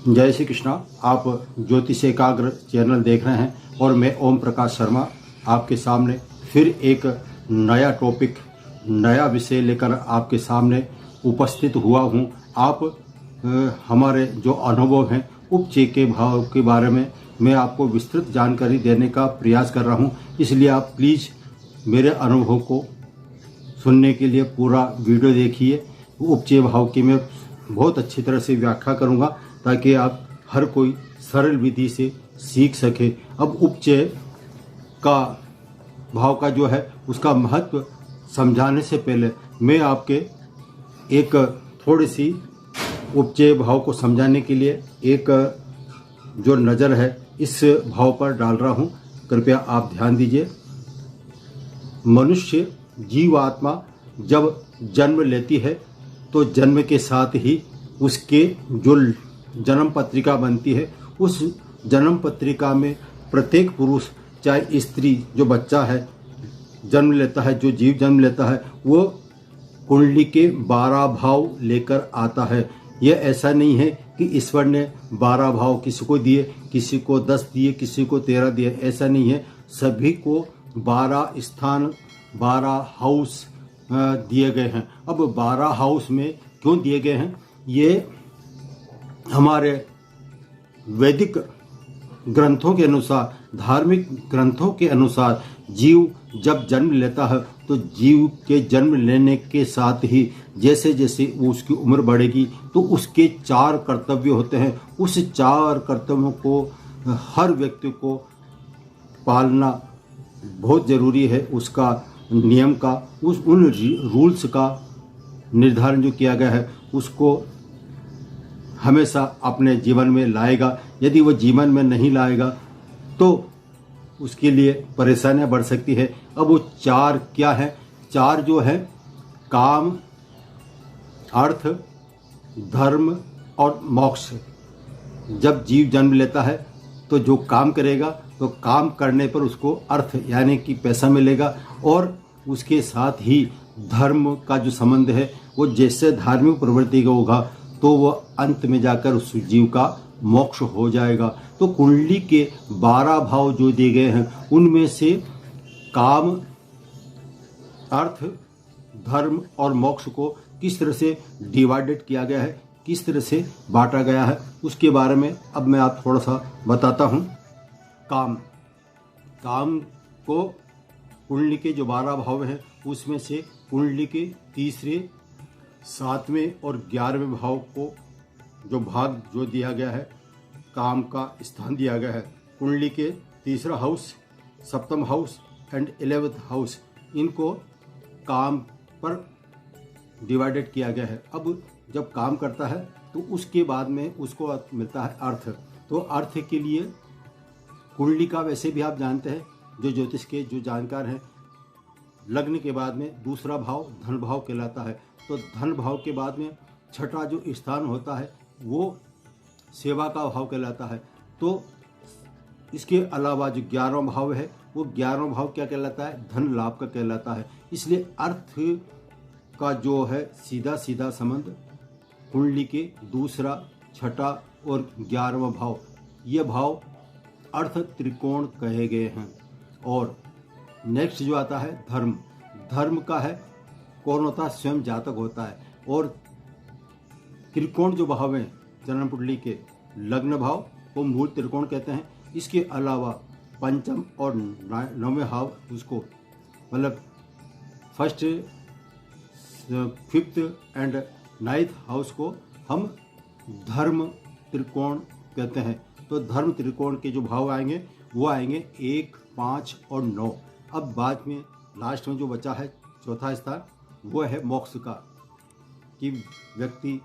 जय श्री कृष्णा। आप ज्योतिष एकाग्र चैनल देख रहे हैं और मैं ओम प्रकाश शर्मा आपके सामने फिर एक नया टॉपिक, नया विषय लेकर आपके सामने उपस्थित हुआ हूं। आप हमारे जो अनुभव हैं उपचय के भाव के बारे में मैं आपको विस्तृत जानकारी देने का प्रयास कर रहा हूं। इसलिए आप प्लीज़ मेरे अनुभव को सुनने के लिए पूरा वीडियो देखिए। उपचय भाव की मैं बहुत अच्छी तरह से व्याख्या करूंगा ताकि आप हर कोई सरल विधि से सीख सके। अब उपचय का भाव का जो है उसका महत्व समझाने से पहले मैं आपके एक थोड़ी सी उपचय भाव को समझाने के लिए एक जो नज़र है इस भाव पर डाल रहा हूँ। कृपया आप ध्यान दीजिए। मनुष्य जीवात्मा जब जन्म लेती है तो जन्म के साथ ही उसके जो जन्म पत्रिका बनती है, उस जन्म पत्रिका में प्रत्येक पुरुष चाहे स्त्री जो बच्चा है जन्म लेता है, जो जीव जन्म लेता है, वो कुंडली के 12 भाव लेकर आता है। यह ऐसा नहीं है कि ईश्वर ने 12 भाव किसी को दिए, किसी को 10 दिए, किसी को 13 दिए, ऐसा नहीं है। सभी को 12 स्थान, 12 हाउस दिए गए हैं। अब 12 हाउस में क्यों दिए गए हैं? ये हमारे वैदिक ग्रंथों के अनुसार, धार्मिक ग्रंथों के अनुसार जीव जब जन्म लेता है तो जीव के जन्म लेने के साथ ही जैसे जैसे उसकी उम्र बढ़ेगी तो उसके 4 कर्तव्य होते हैं। उस 4 कर्तव्यों को हर व्यक्ति को पालना बहुत ज़रूरी है। उसका नियम का, उन रूल्स का निर्धारण जो किया गया है उसको हमेशा अपने जीवन में लाएगा। यदि वो जीवन में नहीं लाएगा तो उसके लिए परेशानियां बढ़ सकती है। अब वो 4 क्या है? 4 जो है काम, अर्थ, धर्म और मोक्ष। जब जीव जन्म लेता है तो जो काम करेगा तो काम करने पर उसको अर्थ यानी कि पैसा मिलेगा, और उसके साथ ही धर्म का जो संबंध है वो जैसे धार्मिक प्रवृत्ति का होगा तो वो अंत में जाकर उस जीव का मोक्ष हो जाएगा। तो कुंडली के 12 भाव जो दिए गए हैं उनमें से काम, अर्थ, धर्म और मोक्ष को किस तरह से डिवाइडेड किया गया है, किस तरह से बांटा गया है, उसके बारे में अब मैं आप थोड़ा सा बताता हूँ। काम को कुंडली के जो 12 भाव हैं उसमें से कुंडली के तीसरे, 7वें और 11वें भाव को जो भाग जो दिया गया है, काम का स्थान दिया गया है। कुंडली के तीसरा हाउस, 7वां हाउस एंड 11वां हाउस, इनको काम पर डिवाइडेड किया गया है। अब जब काम करता है तो उसके बाद में उसको मिलता है अर्थ। तो अर्थ के लिए कुंडली का वैसे भी आप जानते हैं, जो ज्योतिष के जो जानकार हैं, लग्न के बाद में दूसरा भाव धन भाव कहलाता है। तो धन भाव के बाद में छठा जो स्थान होता है वो सेवा का भाव कहलाता है। तो इसके अलावा जो 11वां भाव है वो 11वां भाव क्या कहलाता है? धन लाभ का कहलाता है। इसलिए अर्थ का जो है सीधा सीधा संबंध कुंडली के दूसरा, छठा और 11वां भाव, ये भाव अर्थ त्रिकोण कहे गए हैं। और नेक्स्ट जो आता है धर्म। धर्म का है कौन होता है? स्वयं जातक होता है। और त्रिकोण जो भाव हैं जन्म कुंडली के, लग्न भाव को मूल त्रिकोण कहते हैं। इसके अलावा पंचम और 9वें भाव, उसको मतलब first, 5th and 9th house को हम धर्म त्रिकोण कहते हैं। तो धर्म त्रिकोण के जो भाव आएंगे वो आएंगे 1, 5 और 9। अब बाद में लास्ट में जो बचा है चौथा स्थान, वो है मोक्ष का, कि व्यक्ति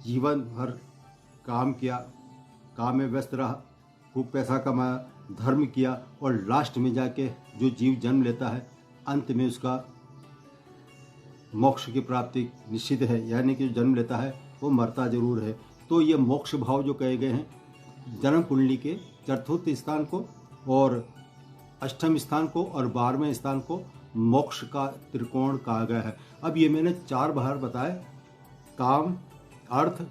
जीवन भर काम किया, काम में व्यस्त रहा, खूब पैसा कमाया, धर्म किया, और लास्ट में जाके जो जीव जन्म लेता है अंत में उसका मोक्ष की प्राप्ति निश्चित है। यानी कि जो जन्म लेता है वो मरता जरूर है। तो ये मोक्ष भाव जो कहे गए हैं जन्म कुंडली के चतुर्थ स्थान को और 8वें स्थान को और 12वें स्थान को मोक्ष का त्रिकोण कहा गया है। अब ये मैंने 4 बार बताए, काम, अर्थ,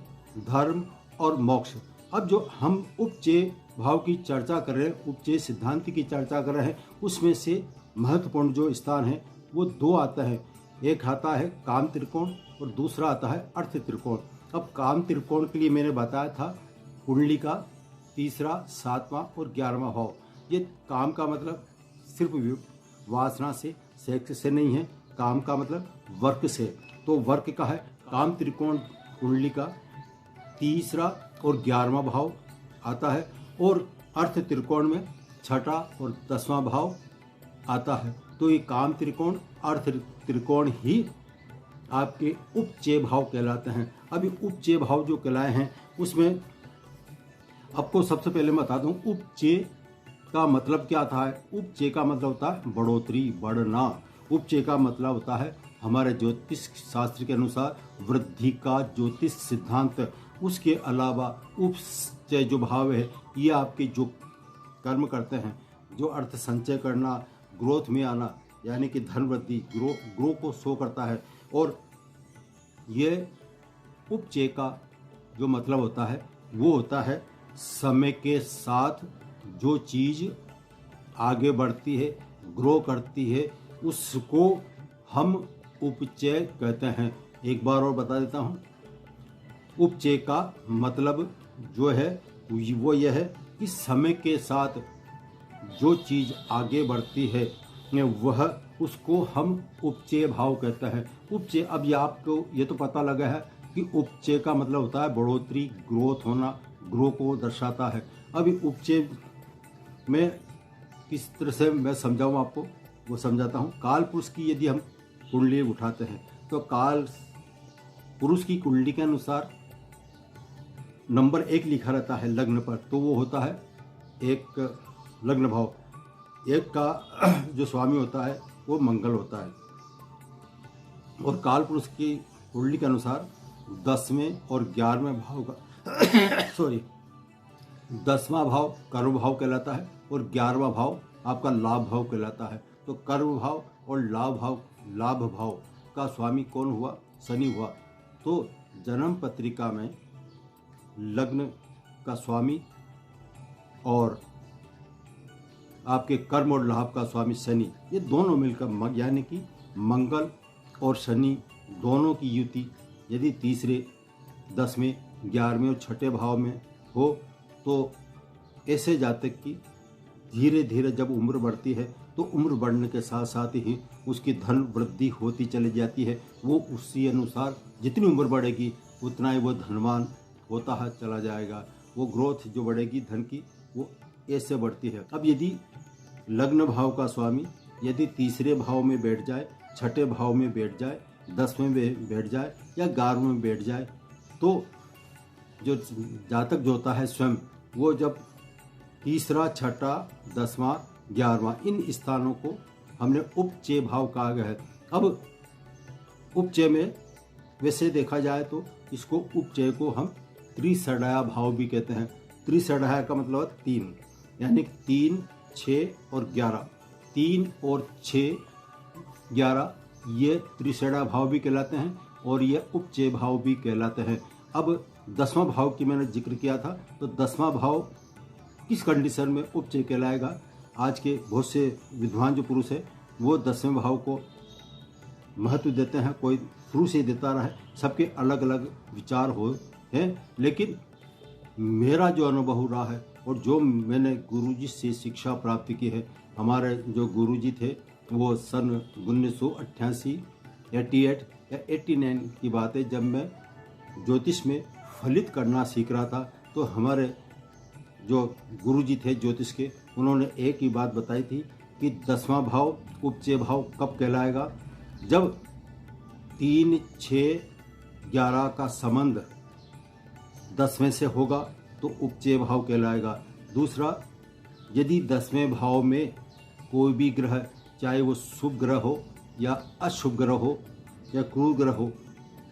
धर्म और मोक्ष। अब जो हम उपचय भाव की चर्चा कर रहे हैं, उपचय सिद्धांत की चर्चा कर रहे हैं, उसमें से महत्वपूर्ण जो स्थान है वो दो आता है। एक आता है काम त्रिकोण और दूसरा आता है अर्थ त्रिकोण। अब काम त्रिकोण के लिए मैंने बताया था कुंडली का तीसरा, 7वां और 11वां भाव। ये काम का मतलब सिर्फ वासना से, सेक्स से नहीं है, काम का मतलब वर्क से। तो वर्क का है काम त्रिकोण कुंडली का तीसरा और 11वां भाव आता है, और अर्थ त्रिकोण में छठा और 10वां भाव आता है। तो ये काम त्रिकोण, अर्थ त्रिकोण ही आपके उपचय भाव कहलाते हैं। अभी उपचय भाव जो कहलाए हैं उसमें आपको सबसे पहले मैं बता दूं उपचय का मतलब क्या था। उपचय का मतलब होता है बढ़ोतरी, बढ़ना। उपचय का मतलब होता है हमारे ज्योतिष शास्त्र के अनुसार वृद्धि का ज्योतिष सिद्धांत। उसके अलावा उपचय जो भाव है ये आपके जो कर्म करते हैं, जो अर्थ संचय करना, ग्रोथ में आना, यानी कि धन वृद्धि, ग्रो को शो करता है। और ये उपचय का जो मतलब होता है वो होता है समय के साथ जो चीज आगे बढ़ती है, ग्रो करती है, उसको हम उपचय कहते हैं। एक बार और बता देता हूँ, उपचय का मतलब जो है वो यह है कि समय के साथ जो चीज आगे बढ़ती है वह उसको हम उपचय भाव कहते हैं। उपचय, अब ये आपको ये तो पता लगा है कि उपचय का मतलब होता है बढ़ोतरी, ग्रोथ होना, ग्रो को दर्शाता है। अभी उपचय में किस तरह से मैं समझाऊँ आपको, वो समझाता हूँ। काल पुरुष की यदि हम कुंडली उठाते हैं तो काल पुरुष की कुंडली के अनुसार नंबर 1 लिखा रहता है लग्न पर, तो वो होता है एक लग्न भाव। एक का जो स्वामी होता है वो मंगल होता है। और काल पुरुष की कुंडली के अनुसार 10वें और 11वें भाव का 10वां भाव कर्म भाव कहलाता है और 11वां भाव आपका लाभ भाव कहलाता है। तो कर्म भाव और लाभ भाव का स्वामी कौन हुआ? शनि हुआ। तो जन्म पत्रिका में लग्न का स्वामी और आपके कर्म और लाभ का स्वामी शनि, ये दोनों मिलकर यानी कि मंगल और शनि दोनों की युति यदि तीसरे, 10वें, 11वें और छठे भाव में हो तो ऐसे जातक की धीरे धीरे जब उम्र बढ़ती है तो उम्र बढ़ने के साथ साथ ही उसकी धन वृद्धि होती चली जाती है। वो उसी अनुसार जितनी उम्र बढ़ेगी उतना ही वो धनवान होता है चला जाएगा। वो ग्रोथ जो बढ़ेगी धन की वो ऐसे बढ़ती है। अब यदि लग्न भाव का स्वामी यदि तीसरे भाव में बैठ जाए, छठे भाव में बैठ जाए, 10वें में बैठ जाए या 11वें में बैठ जाए, तो जो जातक जो होता है स्वयं वो जब तीसरा, छठा, 10वां, 11वां इन स्थानों को हमने उपचय भाव कहा गया है। अब उपचय में वैसे देखा जाए तो इसको उपचय को हम त्रिसडाया भाव भी कहते हैं। त्रिसडाया का मतलब 3, यानी 3, 6 और 11। 3 और 6, 11 ये त्रिसड़ा भाव भी कहलाते हैं और ये उपचय भाव भी कहलाते हैं। अब 10वां भाव की मैंने जिक्र किया था, तो 10वां भाव किस कंडीशन में उपचय कहलाएगा? आज के बहुत से विद्वान जो पुरुष है वो 10वें भाव को महत्व देते हैं, कोई शुरू से देता रहा है, सबके अलग अलग विचार हो हैं, लेकिन मेरा जो अनुभव रहा है और जो मैंने गुरुजी से शिक्षा प्राप्त की है, हमारे जो गुरुजी थे वो सन 1988, 88 या 89 की बात है, जब मैं ज्योतिष में फलित करना सीख रहा था, तो हमारे जो गुरुजी थे ज्योतिष के, उन्होंने एक ही बात बताई थी कि 10वां भाव उपचय भाव कब कहलाएगा? जब 3, 6, 11 का संबंध 10वें से होगा तो उपचय भाव कहलाएगा। दूसरा, यदि 10वें भाव में कोई भी ग्रह, चाहे वो शुभ ग्रह हो या अशुभ ग्रह हो या क्रूर ग्रह हो,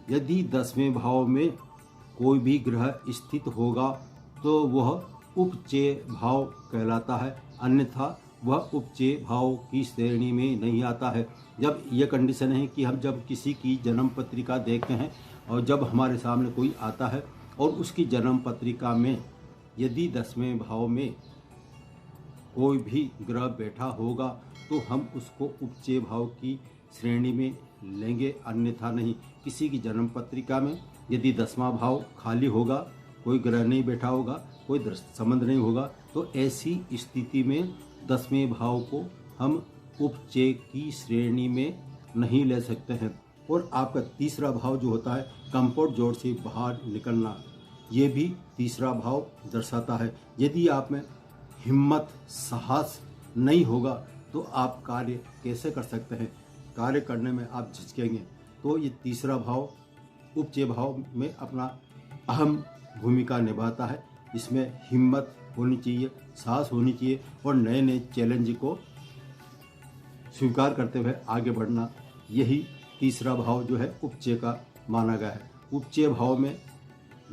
यदि 10वें भाव में कोई भी ग्रह स्थित होगा तो वह उपचय भाव कहलाता है, अन्यथा वह उपचय भाव की श्रेणी में नहीं आता है। जब यह कंडीशन है कि हम जब किसी की जन्म पत्रिका देखते हैं और जब हमारे सामने कोई आता है और उसकी जन्म पत्रिका में यदि 10वें भाव में कोई भी ग्रह बैठा होगा तो हम उसको उपचय भाव की श्रेणी में लेंगे, अन्यथा नहीं। किसी की जन्म पत्रिका में यदि 10वां भाव खाली होगा, कोई ग्रह नहीं बैठा होगा, कोई संबंध नहीं होगा, तो ऐसी स्थिति में 10वें भाव को हम उपचय की श्रेणी में नहीं ले सकते हैं। और आपका तीसरा भाव जो होता है कंफर्ट जोन से बाहर निकलना, ये भी तीसरा भाव दर्शाता है। यदि आप में हिम्मत साहस नहीं होगा तो आप कार्य कैसे कर सकते हैं, कार्य करने में आप झिझकेंगे। तो ये तीसरा भाव उपचय भाव में अपना अहम भूमिका निभाता है। इसमें हिम्मत होनी चाहिए, साहस होनी चाहिए और नए नए चैलेंज को स्वीकार करते हुए आगे बढ़ना, यही तीसरा भाव जो है उपचय का माना गया है। उपचय भाव में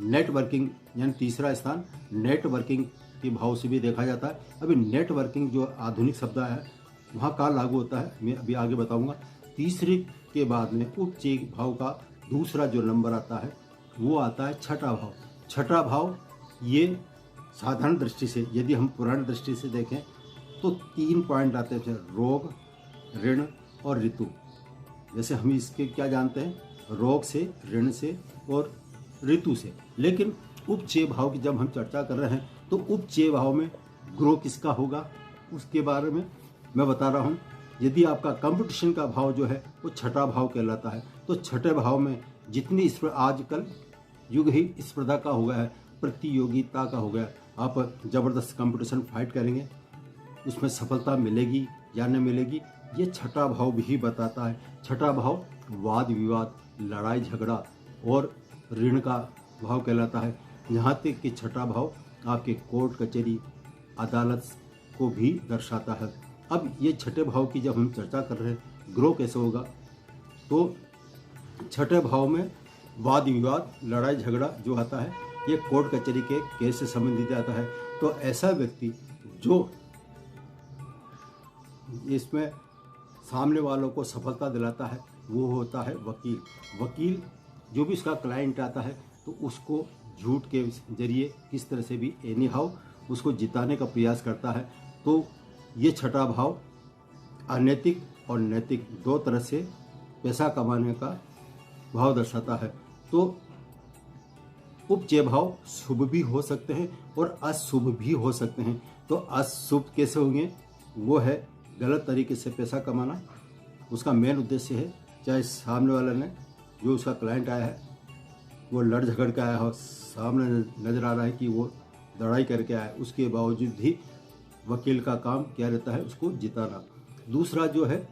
नेटवर्किंग यानी तीसरा स्थान नेटवर्किंग के भाव से भी देखा जाता है। अभी नेटवर्किंग जो आधुनिक शब्द है वहाँ का लागू होता है, मैं अभी आगे बताऊंगा। तीसरे के बाद में उपचय भाव का दूसरा जो नंबर आता है वो आता है छठा भाव। छठा भाव ये साधारण दृष्टि से, यदि हम पुरानी दृष्टि से देखें तो 3 पॉइंट आते हैं, रोग, ऋण और ऋतु। जैसे हम इसके क्या जानते हैं, रोग से, ऋण से और ऋतु से। लेकिन उपचय भाव की जब हम चर्चा कर रहे हैं तो उपचय भाव में ग्रह किसका होगा उसके बारे में मैं बता रहा हूँ। यदि आपका कंपटीशन का भाव जो है वो छठा भाव कहलाता है, तो छठे भाव में जितनी आजकल युग ही स्पर्धा का हो गया है, प्रतियोगिता का हो गया। आप जबरदस्त कंपटीशन फाइट करेंगे, उसमें सफलता मिलेगी या न मिलेगी, ये छठा भाव भी बताता है। छठा भाव वाद विवाद, लड़ाई झगड़ा और ऋण का भाव कहलाता है। यहाँ तक कि छठा भाव आपके कोर्ट कचहरी अदालत को भी दर्शाता है। अब ये छठे भाव की जब हम चर्चा कर रहे हैं ग्रह कैसे होगा, तो छठे भाव में वाद विवाद, लड़ाई झगड़ा जो आता है ये कोर्ट कचहरी के केस से संबंधित आता है। तो ऐसा व्यक्ति जो इसमें सामने वालों को सफलता दिलाता है वो होता है वकील। वकील जो भी उसका क्लाइंट आता है तो उसको झूठ के जरिए किस तरह से भी एनी हाउ उसको जिताने का प्रयास करता है। तो ये छठा भाव अनैतिक और नैतिक दो तरह से पैसा कमाने का भाव दर्शाता है। तो उपचय भाव शुभ भी हो सकते हैं और अशुभ भी हो सकते हैं। तो अशुभ कैसे होंगे, वो है गलत तरीके से पैसा कमाना, उसका मेन उद्देश्य है, चाहे सामने वाला ने जो उसका क्लाइंट आया है वो लड़ झगड़ के आया हो, सामने नजर आ रहा है कि वो लड़ाई करके आया है, उसके बावजूद भी वकील का काम क्या रहता है, उसको जिताना। दूसरा जो है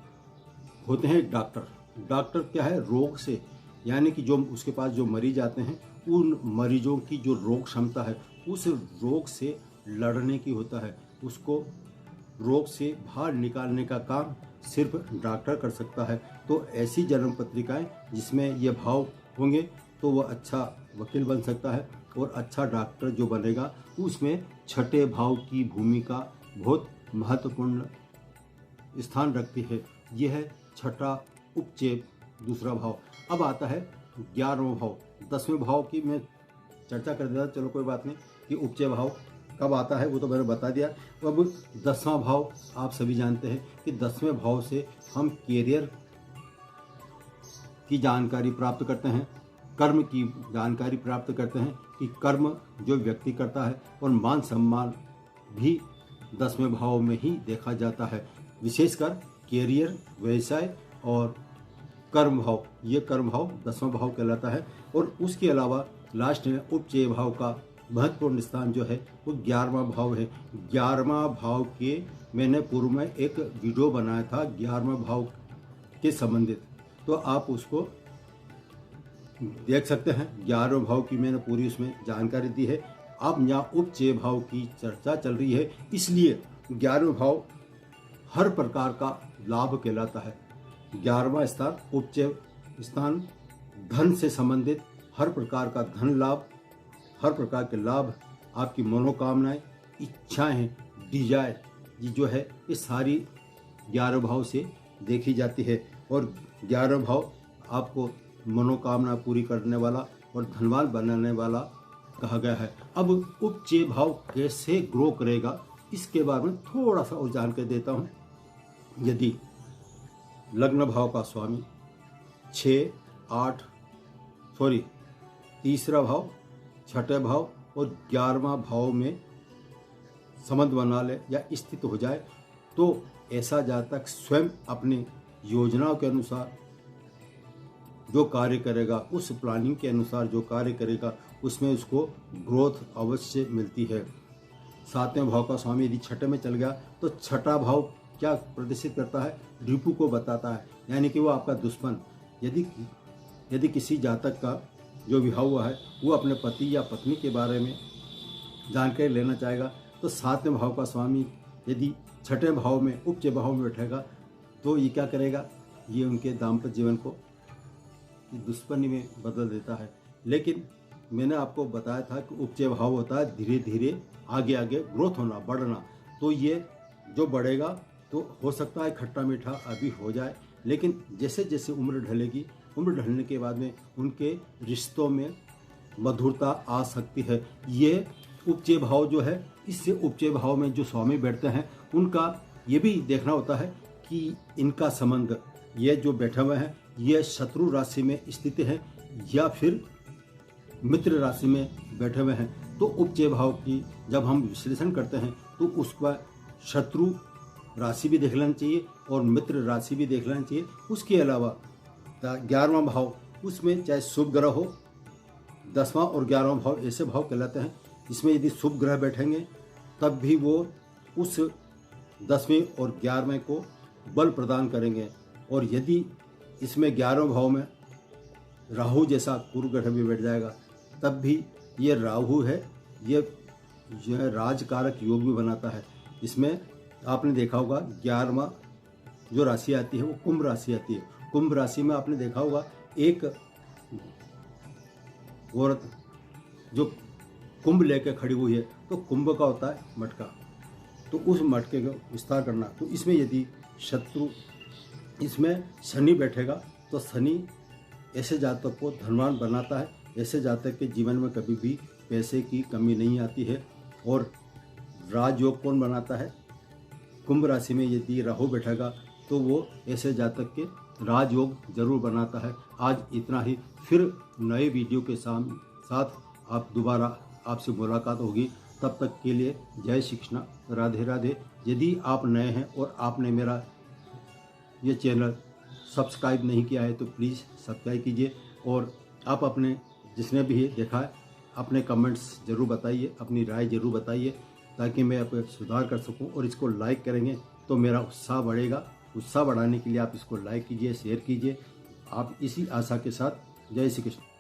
होते हैं डॉक्टर। डॉक्टर क्या है, रोग से, यानी कि जो उसके पास जो मरीज आते हैं उन मरीजों की जो रोग क्षमता है उस रोग से लड़ने की होता है, उसको रोग से बाहर निकालने का काम सिर्फ डॉक्टर कर सकता है। तो ऐसी जन्म पत्रिकाएं जिसमें ये भाव होंगे तो वह अच्छा वकील बन सकता है और अच्छा डॉक्टर जो बनेगा उसमें छठे भाव की भूमिका बहुत महत्वपूर्ण स्थान रखती है। यह है छठा उपचय दूसरा भाव। अब आता है 11वां भाव। 10वें भाव की मैं चर्चा कर देता, चलो कोई बात नहीं, कि उपचय भाव कब आता है वो तो मैंने बता दिया। अब 10वां भाव आप सभी जानते हैं कि 10वें भाव से हम कैरियर की जानकारी प्राप्त करते हैं, कर्म की जानकारी प्राप्त करते हैं कि कर्म जो व्यक्ति करता है, और मान सम्मान भी 10वें भाव में ही देखा जाता है। विशेषकर कैरियर, व्यवसाय और कर्म भाव, ये कर्म भाव 10वां भाव कहलाता है। और उसके अलावा लास्ट में उपचय भाव का महत्वपूर्ण स्थान जो है वो 11वां भाव है। 11वां भाव के मैंने पूर्व में एक वीडियो बनाया था 11वां भाव के संबंधित, तो आप उसको देख सकते हैं। 11वें भाव की मैंने पूरी उसमें जानकारी दी है। अब यहाँ उपचय भाव की चर्चा चल रही है, इसलिए 11वें भाव हर प्रकार का लाभ कहलाता है। 11वां स्थान उपचय स्थान, धन से संबंधित हर प्रकार का धन लाभ, हर प्रकार के लाभ, आपकी मनोकामनाएं, इच्छाएं, डिजायर, ये जो है ये सारी 11 भाव से देखी जाती है। और 11 भाव आपको मनोकामना पूरी करने वाला और धनवान बनाने वाला कहा गया है। अब उपचय भाव कैसे ग्रो करेगा इसके बारे में थोड़ा सा और जानकारी देता हूँ। यदि लग्न भाव का स्वामी 3रा भाव, 6ठे भाव और 11वां भाव में संबंध बना ले या स्थित हो जाए तो ऐसा जातक स्वयं अपनी योजनाओं के अनुसार जो कार्य करेगा, उस प्लानिंग के अनुसार जो कार्य करेगा उसमें उसको ग्रोथ अवश्य मिलती है। 7वें भाव का स्वामी यदि 6ठे में चल गया तो 6ठा भाव क्या प्रदर्शित करता है? रिपु को बताता है, यानी कि वो आपका दुश्मन। यदि किसी जातक का जो विवाह हुआ है वो अपने पति या पत्नी के बारे में जानकारी लेना चाहेगा तो 7वें भाव का स्वामी यदि 6ठे भाव में उपचय भाव में बैठेगा तो ये क्या करेगा? ये उनके दाम्पत्य जीवन को दुश्मनी में बदल देता है। लेकिन मैंने आपको बताया था कि उपचय भाव होता है धीरे धीरे आगे आगे ग्रोथ होना, बढ़ना। तो ये जो बढ़ेगा तो हो सकता है खट्टा मीठा अभी हो जाए, लेकिन जैसे जैसे उम्र ढलेगी, उम्र ढलने के बाद में उनके रिश्तों में मधुरता आ सकती है। ये उपचय भाव जो है, इससे उपचय भाव में जो स्वामी बैठते हैं उनका ये भी देखना होता है कि इनका संबंध, ये जो बैठे हुए हैं ये शत्रु राशि में स्थित है या फिर मित्र राशि में बैठे हुए हैं। तो उपचय भाव की जब हम विश्लेषण करते हैं तो उसका शत्रु राशि भी देख लेना चाहिए और मित्र राशि भी देख लेना चाहिए। उसके अलावा 11वां भाव, उसमें चाहे शुभ ग्रह हो, 10वां और 11वां भाव ऐसे भाव कहलाते हैं। इसमें यदि शुभ ग्रह बैठेंगे तब भी वो उस 10वें और 11वें को बल प्रदान करेंगे। और यदि इसमें 11वें भाव में राहु जैसा कुरु ग्रह भी बैठ जाएगा तब भी ये राहु है, ये राजकारक योग भी बनाता है। इसमें आपने देखा होगा 11वां जो राशि आती है वो कुंभ राशि आती है। कुंभ राशि में आपने देखा होगा एक औरत जो कुंभ लेकर खड़ी हुई है, तो कुंभ का होता है मटका, तो उस मटके का विस्तार करना। तो इसमें यदि शत्रु, इसमें शनि बैठेगा तो शनि ऐसे जातक को धनवान बनाता है। ऐसे जातक के जीवन में कभी भी पैसे की कमी नहीं आती है। और राजयोग कौन बनाता है? कुंभ राशि में यदि राहु बैठेगा तो वो ऐसे जातक के राजयोग जरूर बनाता है। आज इतना ही, फिर नए वीडियो के साथ आप दोबारा आपसे मुलाकात होगी। तब तक के लिए जय श्री कृष्णा, राधे राधे। यदि आप नए हैं और आपने मेरा ये चैनल सब्सक्राइब नहीं किया है तो प्लीज़ सब्सक्राइब कीजिए। और आप अपने जिसने भी देखा है अपने कमेंट्स ज़रूर बताइए, अपनी राय ज़रूर बताइए ताकि मैं अपने सुधार कर सकूं। और इसको लाइक करेंगे तो मेरा उत्साह बढ़ेगा। उत्साह बढ़ाने के लिए आप इसको लाइक कीजिए, शेयर कीजिए। आप इसी आशा के साथ जय श्री कृष्ण।